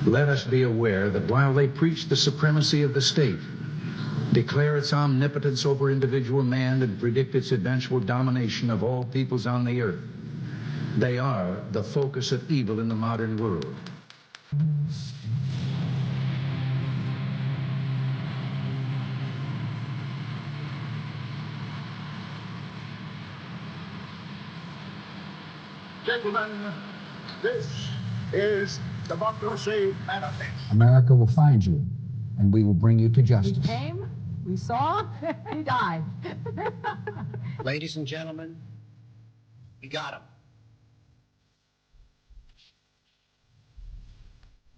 Let us be aware that while they preach the supremacy of the state, declare its omnipotence over individual man, and predict its eventual domination of all peoples on the earth, they are the focus of evil in the modern world. Gentlemen, this is Democracy Manifest. America will find you, and we will bring you to justice. We came, we saw, he died. Ladies and gentlemen, we got him.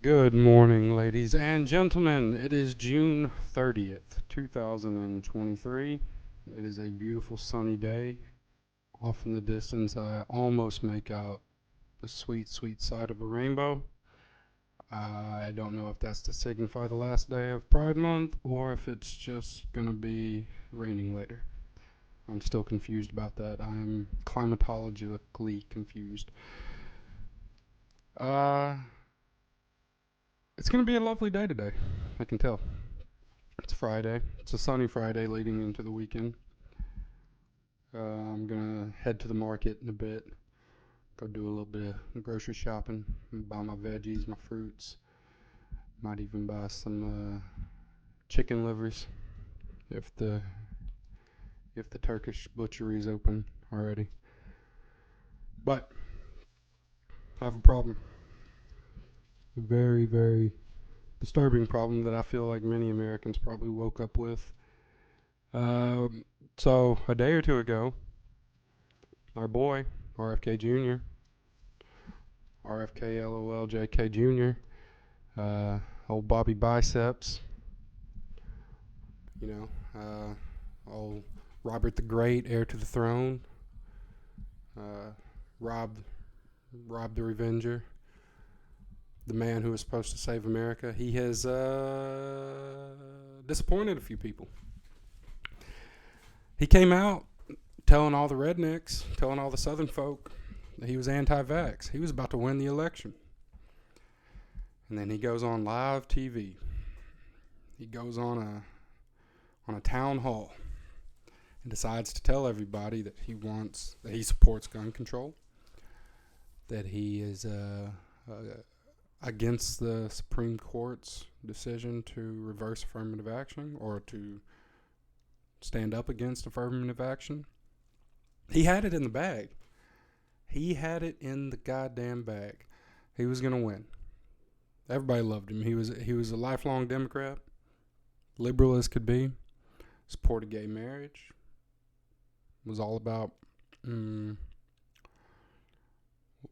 Good morning, ladies and gentlemen. It is June 30th, 2023. It is a beautiful sunny day. Off in the distance, I almost make out the sweet, sweet side of a rainbow. I don't know if that's to signify the last day of Pride Month or if it's just gonna be raining later. I'm still confused about that. I'm climatologically confused. It's gonna be a lovely day today, I can tell. It's Friday. It's a sunny Friday leading into the weekend. I'm gonna head to the market in a bit, go do a little bit of grocery shopping, buy my veggies, my fruits, might even buy some chicken livers if the Turkish butchery is open already. But I have a problem, a very, very disturbing problem that I feel like many Americans probably woke up with. So a day or two ago, our boy, RFKjr, RFKLOLJK Jr., old Bobby Biceps, old Robert the Great, heir to the throne, Rob the Revenger, the man who was supposed to save America. He has disappointed a few people. He came out telling all the rednecks, telling all the southern folk that he was anti-vax. He was about to win the election. And then he goes on live TV. He goes on a town hall and decides to tell everybody that he supports gun control, that he is against the Supreme Court's decision to reverse affirmative action or to stand up against affirmative action. He had it in the bag. He had it in the goddamn bag. He was going to win. Everybody loved him. He was a lifelong Democrat, liberal as could be, supported gay marriage, was all about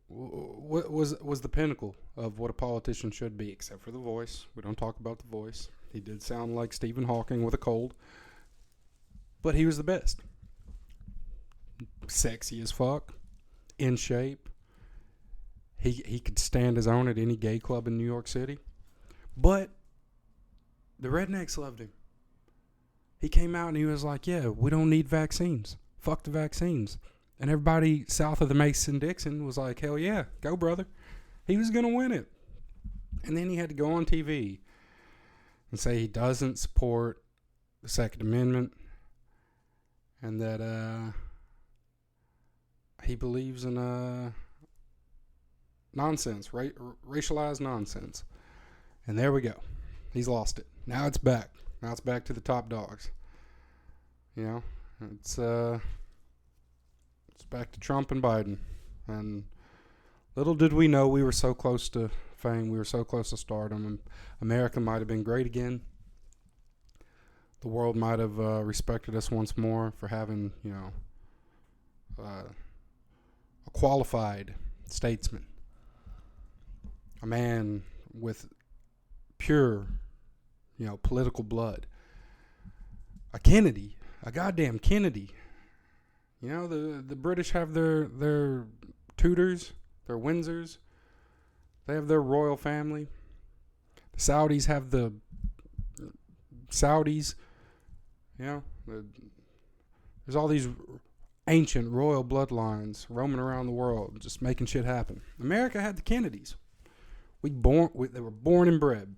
what was the pinnacle of what a politician should be, except for the voice. We don't talk about the voice. He did sound like Stephen Hawking with a cold, but he was the best. Sexy as fuck, in shape. He could stand his own at any gay club in New York City. But the rednecks loved him. He came out and he was like, yeah, we don't need vaccines. Fuck the vaccines. And everybody south of the Mason-Dixon was like, hell yeah, go brother. He was going to win it. And then he had to go on TV and say he doesn't support the Second Amendment and that he believes in nonsense, right? Racialized nonsense. And there we go. He's lost it. Now it's back. Now it's back to the top dogs. You know, it's back to Trump and Biden. And little did we know we were so close to fame. We were so close to stardom. And America might have been great again. The world might have respected us once more for having, a qualified statesman. A man with pure, political blood. A Kennedy. A goddamn Kennedy. The British have their Tudors, their Windsors. They have their royal family. The Saudis have the Saudis. There's all these ancient royal bloodlines roaming around the world, just making shit happen. America had the Kennedys. They were born and bred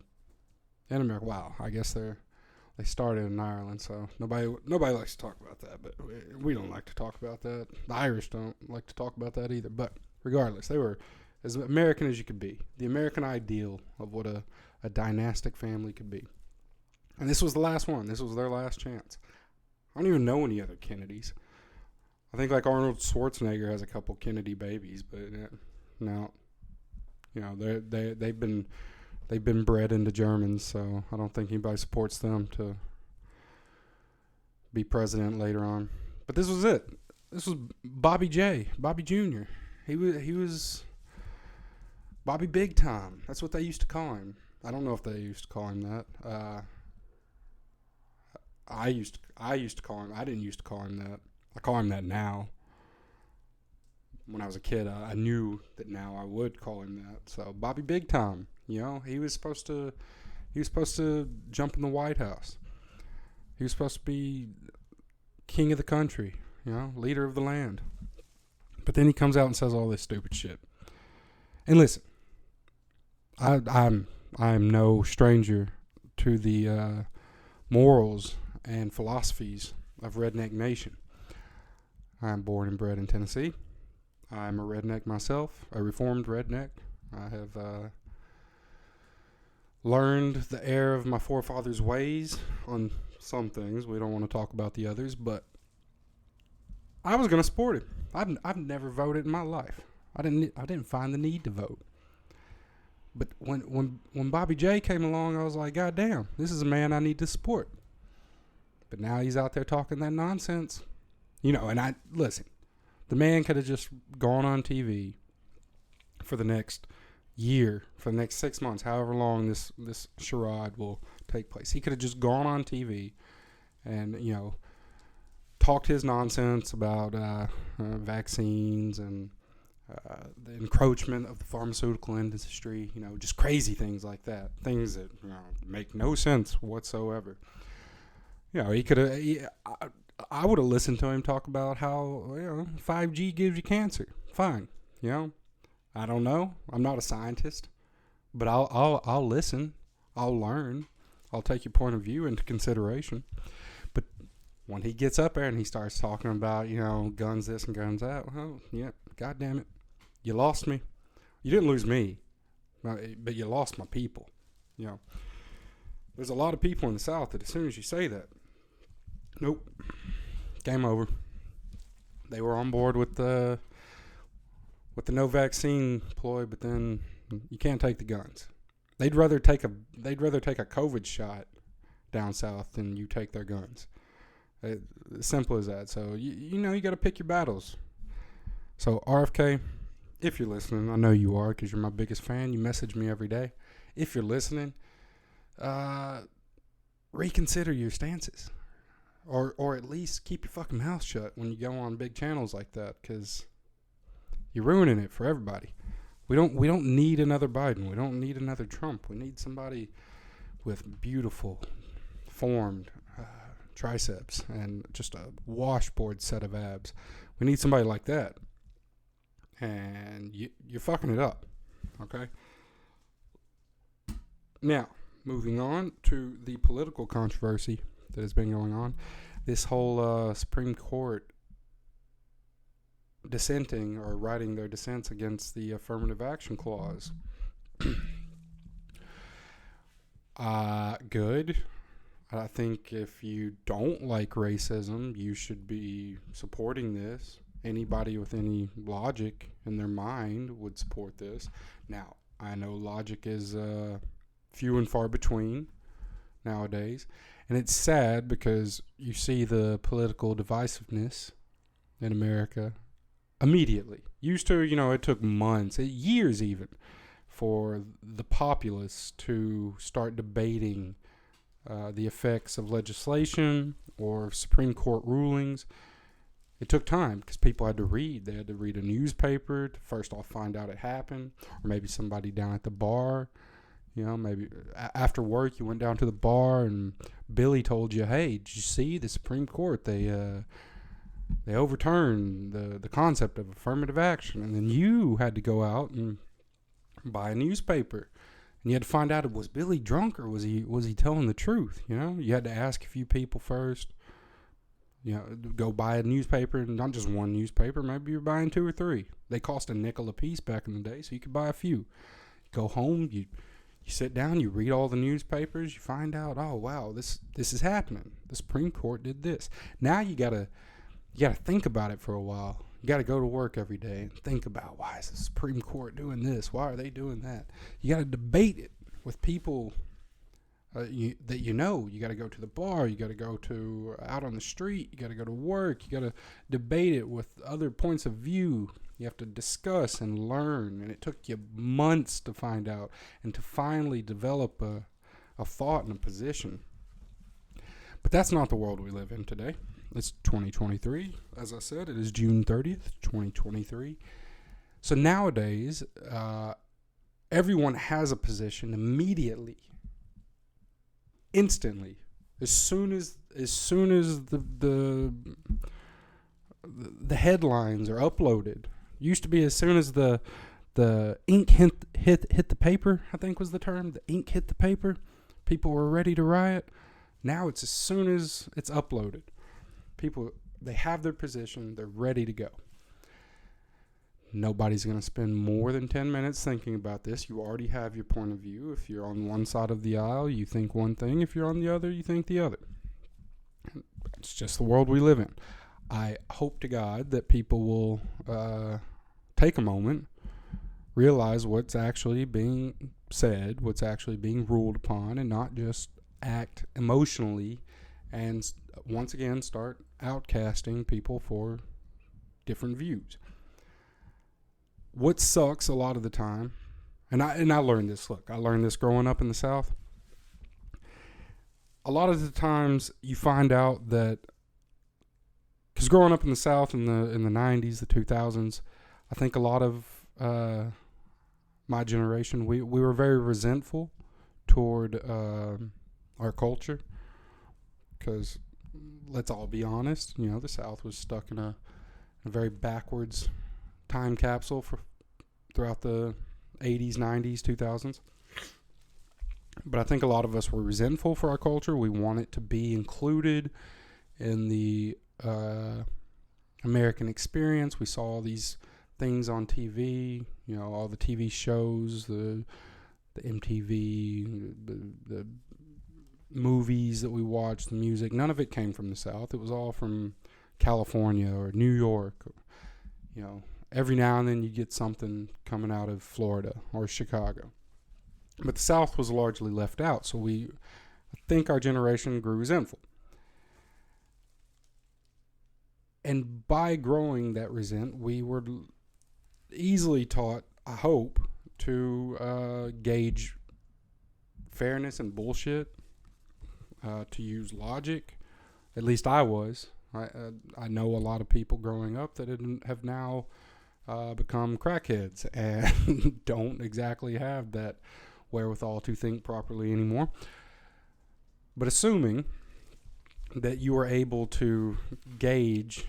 in America. Wow, I guess they started in Ireland, so nobody likes to talk about that. But we don't like to talk about that. The Irish don't like to talk about that either. But regardless, they were as American as you could be. The American ideal of what a dynastic family could be. And this was the last one. This was their last chance. I don't even know any other Kennedys. I think like Arnold Schwarzenegger has a couple Kennedy babies, but no, they've been bred into Germans, so I don't think anybody supports them to be president later on. But this was it. This was Bobby Jr. He was Bobby Big Time. That's what they used to call him. I don't know if they used to call him that. I used to call him. I didn't used to call him that. I call him that now. When I was a kid, I knew that now I would call him that. So Bobby Big Time, he was supposed to jump in the White House. He was supposed to be king of the country, leader of the land. But then he comes out and says all this stupid shit. And listen, I'm no stranger to the morals and philosophies of Redneck Nation. I'm born and bred in Tennessee. I'm a redneck myself, a reformed redneck. I have learned the error of my forefathers' ways on some things. We don't want to talk about the others, but I was going to support him. I've never voted in my life. I didn't find the need to vote. But when Bobby J came along, I was like, God damn, this is a man I need to support. But now he's out there talking that nonsense. And listen, the man could have just gone on TV for the next year, for the next 6 months, however long this charade will take place. He could have just gone on TV and, talked his nonsense about vaccines and the encroachment of the pharmaceutical industry, just crazy things like that. Things that make no sense whatsoever. He could have... I would have listened to him talk about how 5G gives you cancer. Fine, I don't know. I'm not a scientist, but I'll listen. I'll learn. I'll take your point of view into consideration. But when he gets up there and he starts talking about guns this and guns that, well, yeah, God damn it, you lost me. You didn't lose me, but you lost my people. There's a lot of people in the South that as soon as you say that, nope, game over. They were on board with the no vaccine ploy, but then you can't take the guns. They'd rather take a COVID shot down south than you take their guns. As simple as that. So you got to pick your battles. So RFK, if you're listening, I know you are because you're my biggest fan. You message me every day. If you're listening, reconsider your stances. Or at least keep your fucking mouth shut when you go on big channels like that, because you're ruining it for everybody. We don't need another Biden. We don't need another Trump. We need somebody with beautiful, formed triceps and just a washboard set of abs. We need somebody like that. And you're fucking it up. Okay? Now, moving on to the political controversy that has been going on. This whole Supreme Court dissenting or writing their dissents against the Affirmative Action Clause. Good. I think if you don't like racism, you should be supporting this. Anybody with any logic in their mind would support this. Now, I know logic is few and far between nowadays. And it's sad because you see the political divisiveness in America immediately. Used to, it took months, years even, for the populace to start debating the effects of legislation or Supreme Court rulings. It took time because people had to read. They had to read a newspaper to first off find out it happened, or maybe somebody down at the bar. Maybe after work you went down to the bar and Billy told you, hey, did you see the Supreme Court? They overturned the concept of affirmative action. And then you had to go out and buy a newspaper And you had to find out, was Billy drunk or was he telling the truth? You know, you had to ask a few people first. You know, go buy a newspaper, and not just one newspaper. Maybe you're buying 2 or 3. They cost a nickel a piece back in the day, so you could buy a few. Go home, you sit down, you read all the newspapers, you find out, oh wow, this is happening. The Supreme Court did this. Now you gotta think about it for a while. You gotta go to work every day and think about, why is the Supreme Court doing this? Why are they doing that? You gotta debate it with people that you know. You gotta go to the bar. You gotta go to out on the street. You gotta go to work. You gotta debate it with other points of view. You have to discuss and learn, and it took you months to find out and to finally develop a thought and a position. But that's not the world we live in today. It's 2023. As I said, it is June 30th, 2023. So nowadays, everyone has a position immediately, instantly, as soon as the headlines are uploaded. Used to be as soon as the ink hit the paper, I think was the term. The ink hit the paper, people were ready to riot. Now it's as soon as it's uploaded. People, they have their position, they're ready to go. Nobody's going to spend more than 10 minutes thinking about this. You already have your point of view. If you're on one side of the aisle, you think one thing. If you're on the other, you think the other. It's just the world we live in. I hope to God that people will take a moment, realize what's actually being said, what's actually being ruled upon, and not just act emotionally and once again start outcasting people for different views. What sucks a lot of the time, and I learned this. Look, I learned this growing up in the South. A lot of the times you find out that, because growing up in the South in the 90s, the 2000s, I think a lot of my generation, we were very resentful toward our culture, because let's all be honest, you know, the South was stuck in a very backwards time capsule throughout the 80s, 90s, 2000s. But I think a lot of us were resentful for our culture. We want it to be included in the American experience. We saw all these things on TV, you know, all the TV shows, the MTV, the movies that we watched, the music. None of it came from the South. It was all from California or New York. You know, every now and then you get something coming out of Florida or Chicago. But the South was largely left out, so I think our generation grew resentful. And by growing that we were easily taught, I hope, to gauge fairness and bullshit, to use logic. At least I was. I know a lot of people growing up that have now become crackheads and don't exactly have that wherewithal to think properly anymore. But assuming that you are able to gauge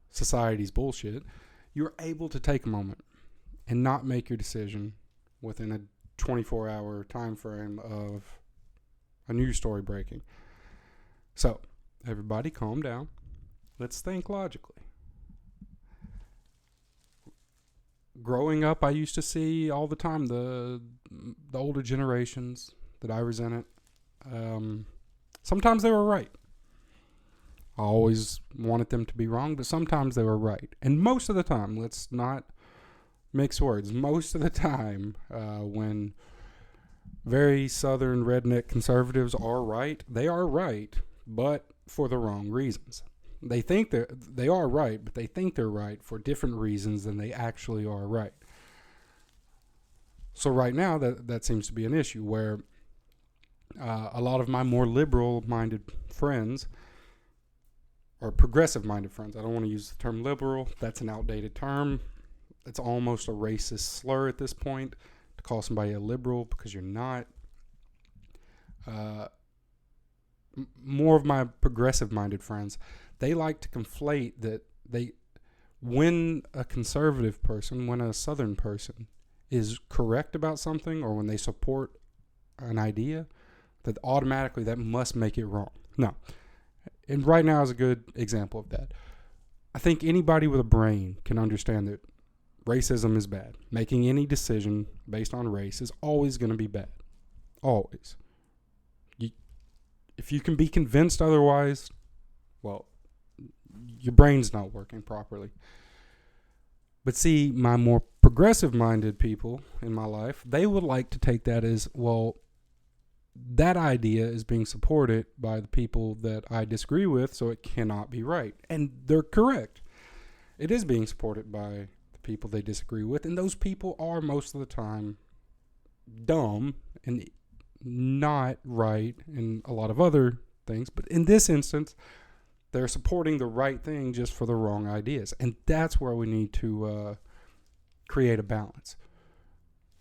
society's bullshit, you're able to take a moment and not make your decision within a 24-hour time frame of a news story breaking. So, everybody calm down. Let's think logically. Growing up, I used to see all the time the older generations that I resented. Sometimes they were right. I always wanted them to be wrong, but sometimes they were right. And most of the time, let's not mix words. Most of the time, when very southern redneck conservatives are right, they are right, but for the wrong reasons. They think they are right, but they think they're right for different reasons than they actually are right. So right now, that seems to be an issue where a lot of my more liberal-minded friends, or progressive-minded friends, I don't want to use the term liberal. That's an outdated term. It's almost a racist slur at this point to call somebody a liberal because you're not. More of my progressive-minded friends, they like to conflate that when a conservative person, when a southern person is correct about something or when they support an idea, that automatically that must make it wrong. No. And right now is a good example of that. I think anybody with a brain can understand that racism is bad. Making any decision based on race is always going to be bad. Always. If you can be convinced otherwise, well, your brain's not working properly. But see, my more progressive-minded people in my life, they would like to take that as, well, that idea is being supported by the people that I disagree with, so it cannot be right. And they're correct. It is being supported by the people they disagree with, and those people are most of the time dumb and not right in a lot of other things. But in this instance, they're supporting the right thing just for the wrong ideas. And that's where we need to create a balance.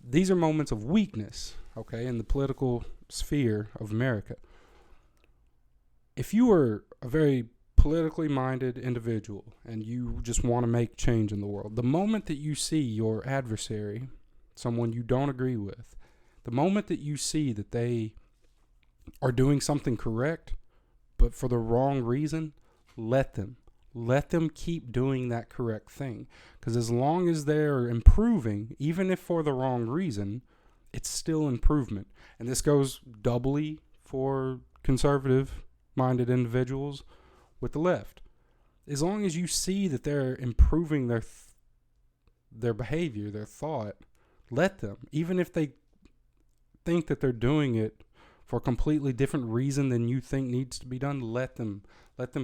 These are moments of weakness, okay, in the political sphere of America. If you are a very politically minded individual and you just want to make change in the world, the moment that you see your adversary, someone you don't agree with, the moment that you see that they are doing something correct, but for the wrong reason, let them keep doing that correct thing. Because as long as they're improving, even if for the wrong reason, it's still improvement. And this goes doubly for conservative-minded individuals with the left. As long as you see that they're improving their behavior, their thought, let them. Even if they think that they're doing it for a completely different reason than you think needs to be done, let them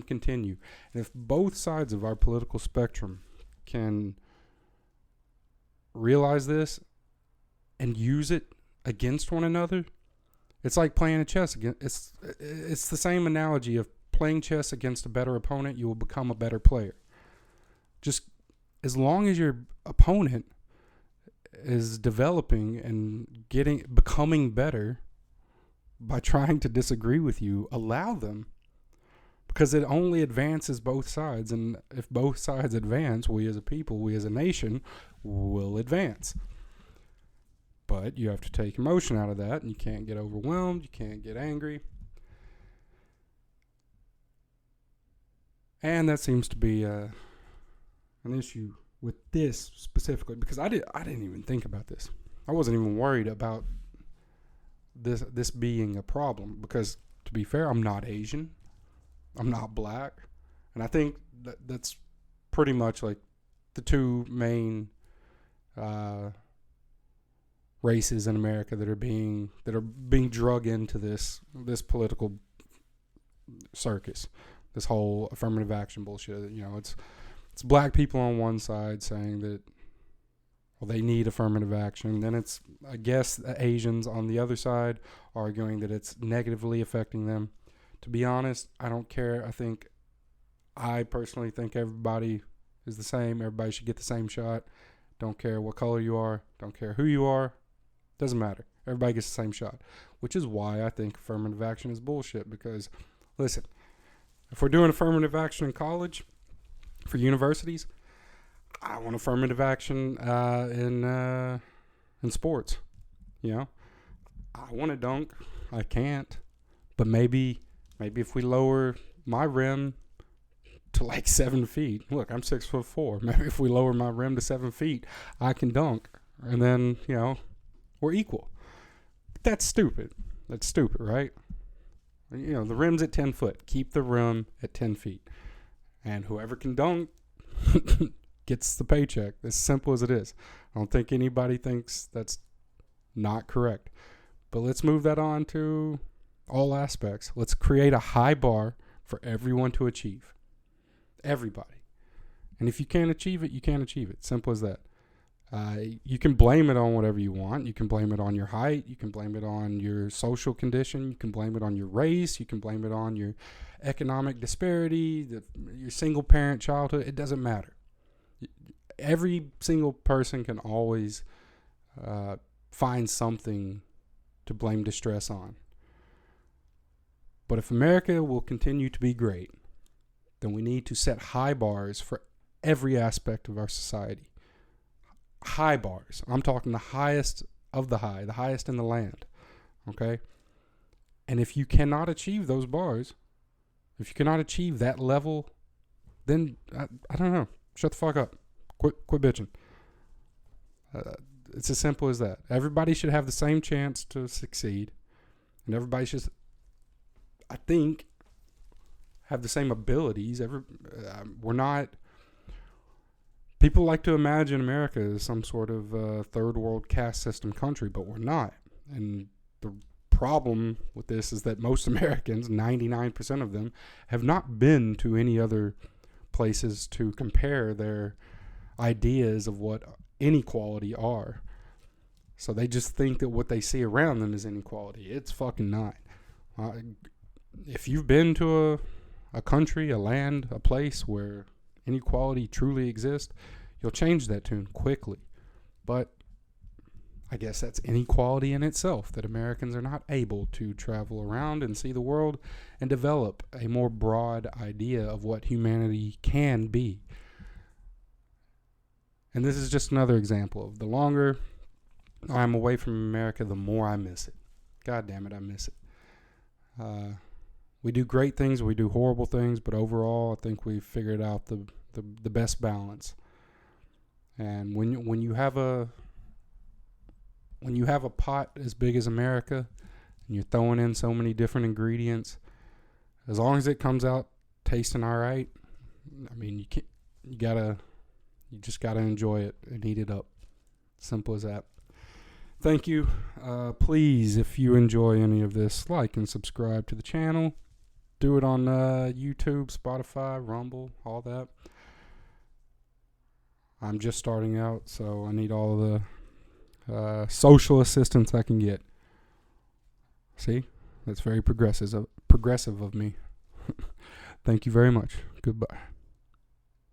continue. And if both sides of our political spectrum can realize this and use it against one another, it's like playing a chess against. It's the same analogy of playing chess against a better opponent. You will become a better player. Just as long as your opponent is developing and becoming better by trying to disagree with you, allow them, because it only advances both sides. And if both sides advance, we as a people, we as a nation will advance. But you have to take emotion out of that, and you can't get overwhelmed, you can't get angry. And that seems to be an issue with this specifically, because I didn't even think about this. I wasn't even worried about this being a problem, because to be fair, I'm not Asian, I'm not black, and I think that's pretty much like the two main races in America that are being drug into this political circus, this whole affirmative action bullshit. You know, it's black people on one side saying that, well, they need affirmative action. Then it's, I guess, Asians on the other side arguing that it's negatively affecting them. To be honest, I don't care. I personally think everybody is the same. Everybody should get the same shot. Don't care what color you are. Don't care who you are. Doesn't matter. Everybody gets the same shot, which is why I think affirmative action is bullshit. Because, listen, if we're doing affirmative action in college, for universities, I want affirmative action in sports. You know, I want to dunk. I can't. But maybe if we lower my rim to like 7 feet, look, I'm 6'4". Maybe if we lower my rim to 7 feet, I can dunk, and then, you know, we're equal. That's stupid. That's stupid, right? You know, the rim's at 10 foot. Keep the rim at 10 feet. And whoever can dunk gets the paycheck. As simple as it is. I don't think anybody thinks that's not correct. But let's move that on to all aspects. Let's create a high bar for everyone to achieve. Everybody. And if you can't achieve it, you can't achieve it. Simple as that. You can blame it on whatever you want. You can blame it on your height. You can blame it on your social condition. You can blame it on your race. You can blame it on your economic disparity, your single parent childhood. It doesn't matter. Every single person can always find something to blame distress on. But if America will continue to be great, then we need to set high bars for every aspect of our society. high bars. I'm talking the highest of the high, the highest in the land. Okay? And if you cannot achieve those bars, if you cannot achieve that level, then I don't know. Shut the fuck up. Quit bitching. It's as simple as that. Everybody should have the same chance to succeed. And everybody should, I think, have the same abilities. We're not. People like to imagine America as some sort of third world caste system country, but we're not. And the problem with this is that most Americans, 99% of them, have not been to any other places to compare their ideas of what inequality are. So they just think that what they see around them is inequality. It's fucking not. If you've been to a country, a land, a place where inequality truly exists, you'll change that tune quickly. But I guess that's inequality in itself, that Americans are not able to travel around and see the world and develop a more broad idea of what humanity can be. And this is just another example of the longer I'm away from America, the more I miss it. God damn it, I miss it. We do great things, we do horrible things, but overall, I think we've figured out the best balance. And when you have a pot as big as America, and you're throwing in so many different ingredients, as long as it comes out tasting all right, I mean, you just gotta enjoy it and eat it up. Simple as that. Thank you. Please, if you enjoy any of this, like and subscribe to the channel. Do it on YouTube, Spotify, Rumble, all that. I'm just starting out, so I need all the social assistance I can get. See? That's very progressive of me. Thank you very much. Goodbye.